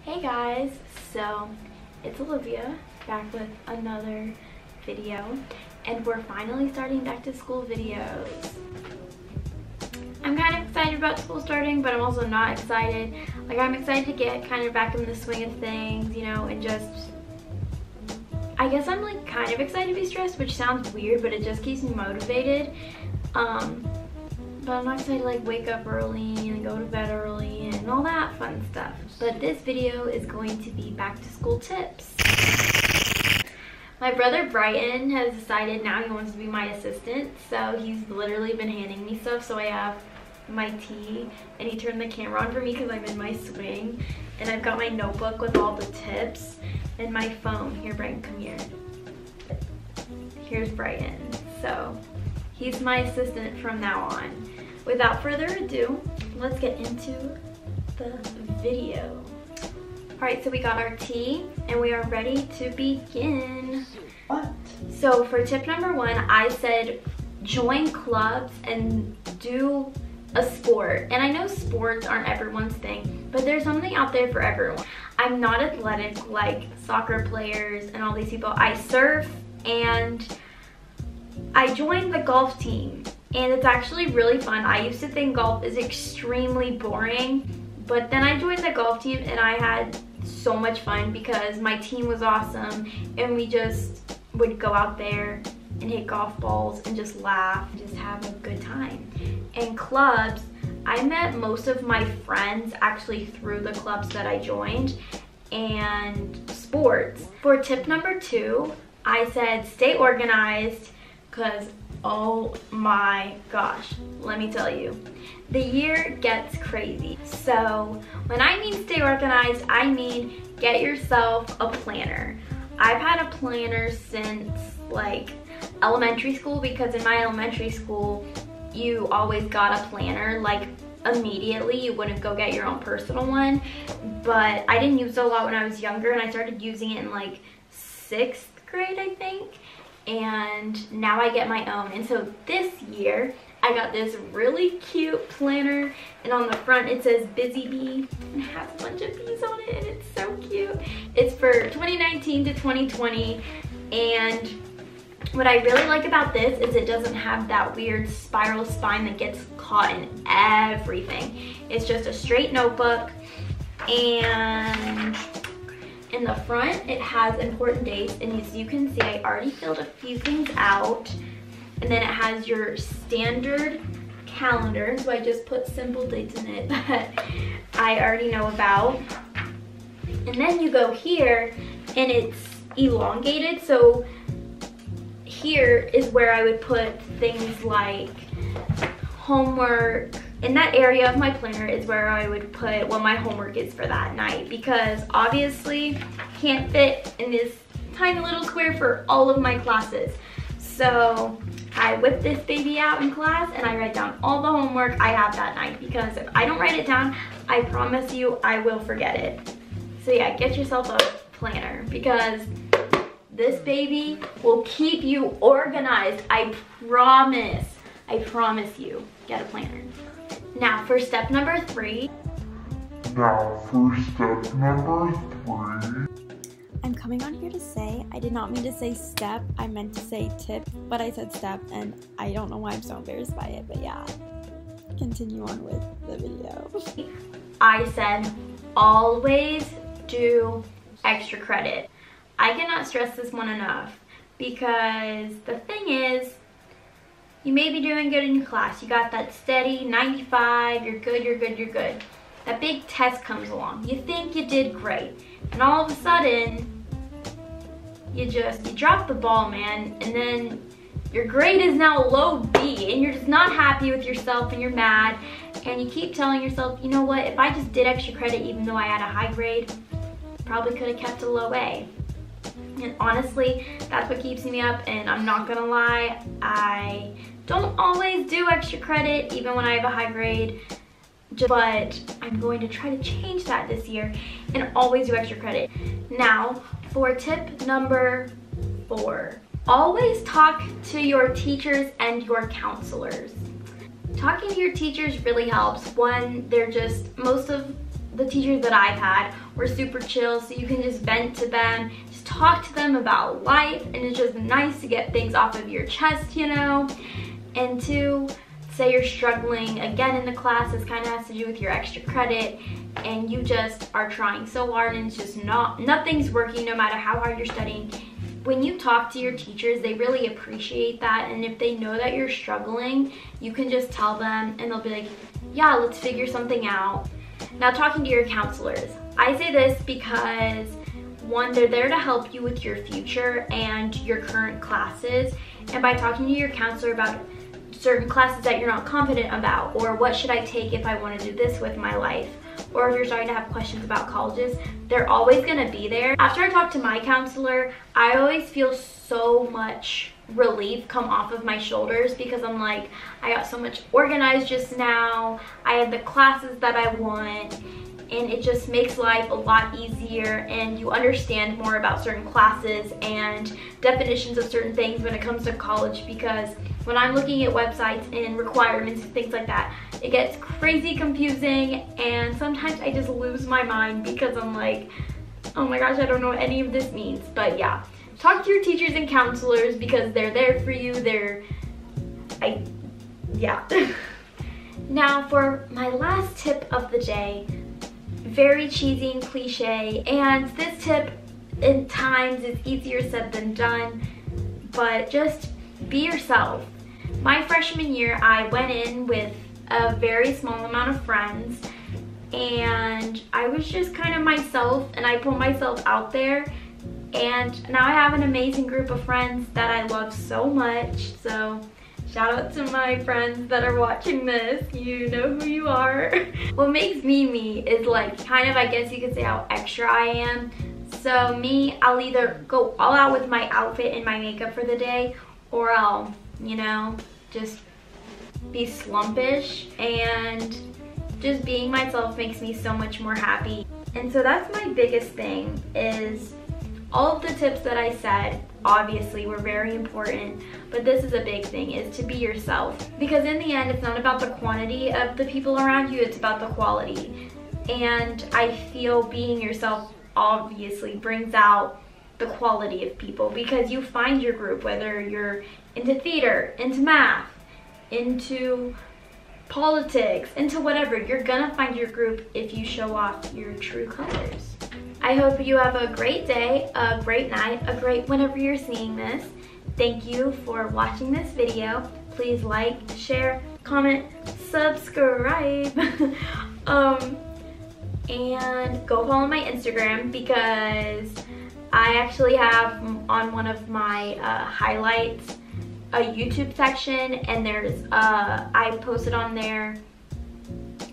Hey guys, so it's Olivia back with another video, and we're finally starting back to school videos. I'm kind of excited about school starting, but I'm also not excited. Like, I'm excited to get kind of back in the swing of things, you know, and just, I guess I'm like kind of excited to be stressed, which sounds weird, but it just keeps me motivated. But I'm not excited to like wake up early and go to bed early and all that fun stuff. But this video is going to be back to school tips. My brother Brighton has decided now he wants to be my assistant, so he's literally been handing me stuff. So I have my tea, and he turned the camera on for me because I'm in my swing, and I've got my notebook with all the tips and my phone. Here, Brighton, come here. Here's Brighton. So he's my assistant from now on. Without further ado, let's get into the video. All right, so we got our tea and we are ready to begin. What? So for tip number one, I said join clubs and do a sport. And I know sports aren't everyone's thing, but there's something out there for everyone. I'm not athletic like soccer players and all these people. I surf, and I joined the golf team, and it's actually really fun. I used to think golf is extremely boring, but then I joined the golf team and I had so much fun because my team was awesome, and we just would go out there and hit golf balls and just laugh and just have a good time. And clubs, I met most of my friends actually through the clubs that I joined. And sports. For tip number two, I said stay organized, because oh my gosh, let me tell you, the year gets crazy. So when I mean stay organized, I mean get yourself a planner. I've had a planner since like elementary school, because in my elementary school you always got a planner like immediately. You wouldn't go get your own personal one, but I didn't use it a lot when I was younger, and I started using it in like 6th grade, I think. And now I get my own. And so this year I got this really cute planner, and on the front it says Busy Bee, and it has a bunch of bees on it, and it's so cute. It's for 2019 to 2020, and what I really like about this is it doesn't have that weird spiral spine that gets caught in everything. It's just a straight notebook, and in the front, it has important dates, and as you can see, I already filled a few things out. And then it has your standard calendar, so I just put simple dates in it that I already know about. And then you go here, and it's elongated, so here is where I would put things like homework. In that area of my planner is where I would put what my homework is for that night, because obviously can't fit in this tiny little square for all of my classes. So I whip this baby out in class and I write down all the homework I have that night, because if I don't write it down, I promise you I will forget it. So yeah, get yourself a planner, because this baby will keep you organized. I promise you, get a planner. Now for step number three. I'm coming on here to say, I did not mean to say step, I meant to say tip, but I said step, and I don't know why I'm so embarrassed by it, but yeah. Continue on with the video. I said always do extra credit. I cannot stress this one enough, because the thing is, you may be doing good in your class. You got that steady 95, you're good, you're good, you're good. That big test comes along. You think you did great, and all of a sudden, you drop the ball, man, and then your grade is now low B, and you're just not happy with yourself, and you're mad, and you keep telling yourself, you know what, if I just did extra credit even though I had a high grade, probably could have kept a low A. And honestly, that's what keeps me up, and I'm not gonna lie, I don't always do extra credit even when I have a high grade, but I'm going to try to change that this year and always do extra credit. Now, for tip number 4, always talk to your teachers and your counselors. Talking to your teachers really helps. One, they're just, most of the teachers that I've had were super chill, so you can just vent to them, just talk to them about life, and it's just nice to get things off of your chest, you know. And two, say you're struggling again in the class, this kind of has to do with your extra credit, and you just are trying so hard and it's just nothing's working no matter how hard you're studying. When you talk to your teachers, they really appreciate that, and if they know that you're struggling, you can just tell them and they'll be like, yeah, let's figure something out. Now, talking to your counselors, I say this because one, they're there to help you with your future and your current classes, and by talking to your counselor about certain classes that you're not confident about, or what should I take if I want to do this with my life, or if you're starting to have questions about colleges, they're always going to be there. After I talk to my counselor, I always feel so much relief come off of my shoulders, because I'm like, I got so much organized just now, I have the classes that I want, and it just makes life a lot easier, and you understand more about certain classes and definitions of certain things when it comes to college, because when I'm looking at websites and requirements and things like that, it gets crazy confusing, and sometimes I just lose my mind because I'm like, oh my gosh, I don't know what any of this means. But yeah, talk to your teachers and counselors because they're there for you. Yeah. Now for my last tip of the day, very cheesy and cliche, and this tip in times is easier said than done, but just be yourself. My freshman year, I went in with a very small amount of friends, and I was just kind of myself, and I put myself out there, and now I have an amazing group of friends that I love so much. So shout out to my friends that are watching this, you know who you are. What makes me me is like kind of, I guess you could say, how extra I am. So me, I'll either go all out with my outfit and my makeup for the day, or I'll, you know, just be slumpish, and just being myself makes me so much more happy. And so that's my biggest thing, is all of the tips that I said obviously were very important, but this is a big thing, is to be yourself, because in the end it's not about the quantity of the people around you, it's about the quality. And I feel being yourself obviously brings out the quality of people, because you find your group, whether you're into theater, into math, into politics, into whatever, you're gonna find your group if you show off your true colors. I hope you have a great day, a great night, a great whenever you're seeing this. Thank you for watching this video. Please like, share, comment, subscribe. And go follow my Instagram, because I actually have on one of my highlights a YouTube section, and there's I posted on there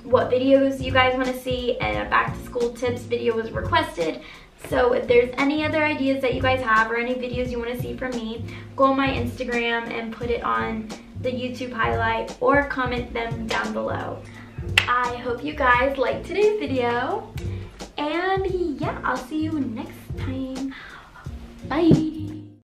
what videos you guys want to see, and a back to school tips video was requested. So if there's any other ideas that you guys have, or any videos you want to see from me, go on my Instagram and put it on the YouTube highlight, or comment them down below. I hope you guys liked today's video, and yeah, I'll see you next time. Bye.